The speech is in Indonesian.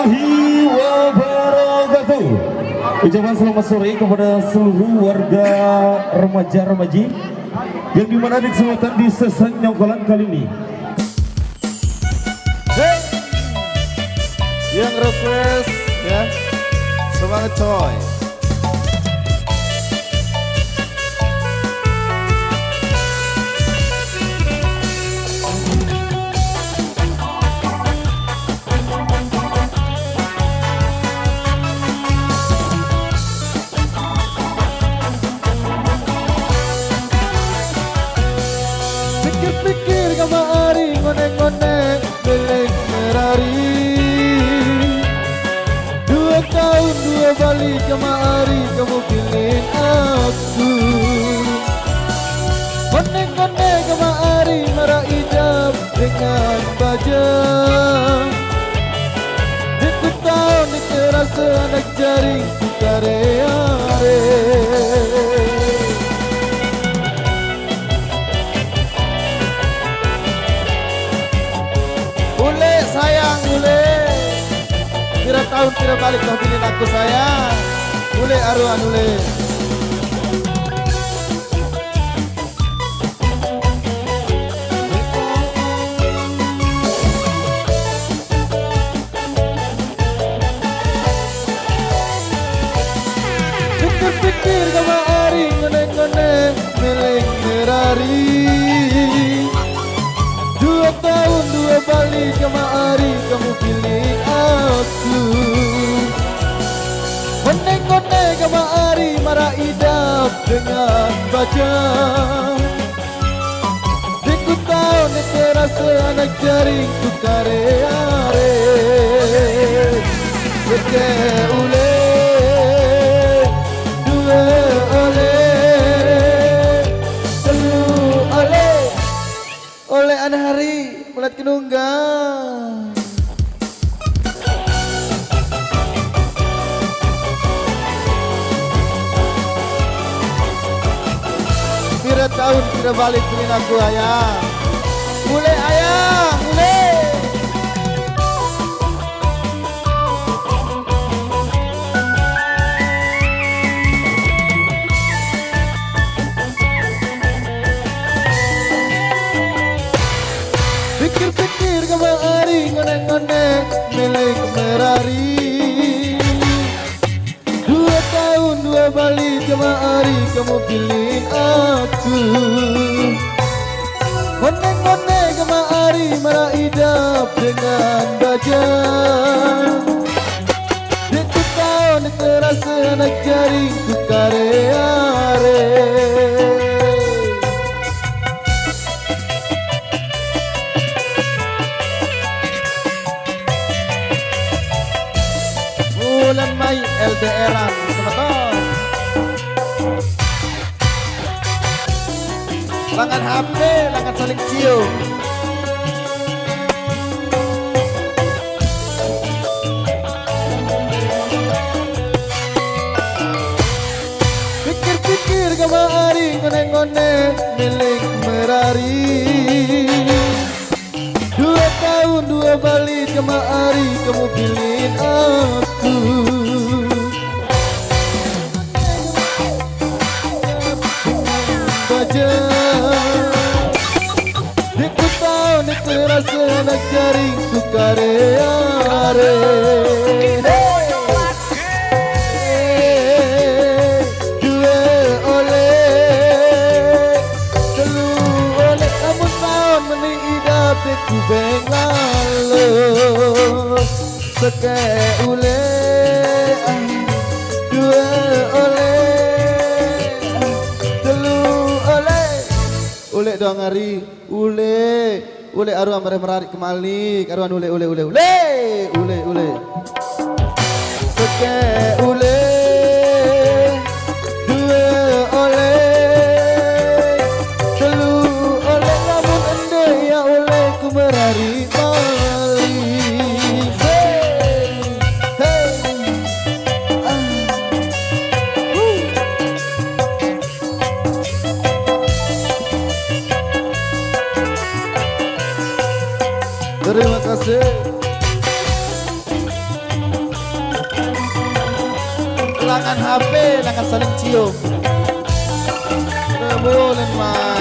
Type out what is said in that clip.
warahmatullahi wabarakatuh. Ucapan selamat sore kepada seluruh warga remaja-remaji yang dimana di kesempatan di sesi nyonggolan kali ini. Hey, yang request ya, semangat coy. Pikir-pikir kamari ngonek-ngonek beleng merari. 2 tahun 2 balik kamari kamu pilih aku. Ngonek-ngonek kamari marah idam dengan baja. Aku tahu ni terasa anak jaring kare-are. Sayang Ule, kira tahun kira balik kau pilih aku sayang. Ule aruan Ule. Pikir-pikir kamari ngonek-ngonek meleng merari. 2 tahun 2 balik kemari kamu pilih aku. Koneng-koneng kemari marah idap dengan baja. Aku tahu ni terasa anak jaring tu kare-are. Seke ule, 2 ole, 3 ole. Oleh anak hari mulat kenunggang. Kira tahun kira balik pilih aku ayah. Mulai ayah, mulai. Pikir-pikir kamari ngonek-ngonek milik merari. 2 tahun 2 balik kamari kamu pilih aku. Ngonek-ngonek kamari marah idap dengan baja. Aku tahu ni terasa anak jaring ku kare-are. Bulan Mei LDR-an teman-teman. Langan HP, langan saling cium. Pikir-pikir kamari ngonek-ngonek milik merari. 2 tahun 2 balik kemari kamu pilih aku. Baja aku tahu ni terasa anak jaring ku kare-are. Ku bengalo seke ule 2 ole 3 ole ule dong hari ule aruan merari kemalik aruan ule seke ule 2 ole 3 ole namun ende ya ule ku merari Terima kasih. Jangan HP, jangan saling cium. Boleh, Mas.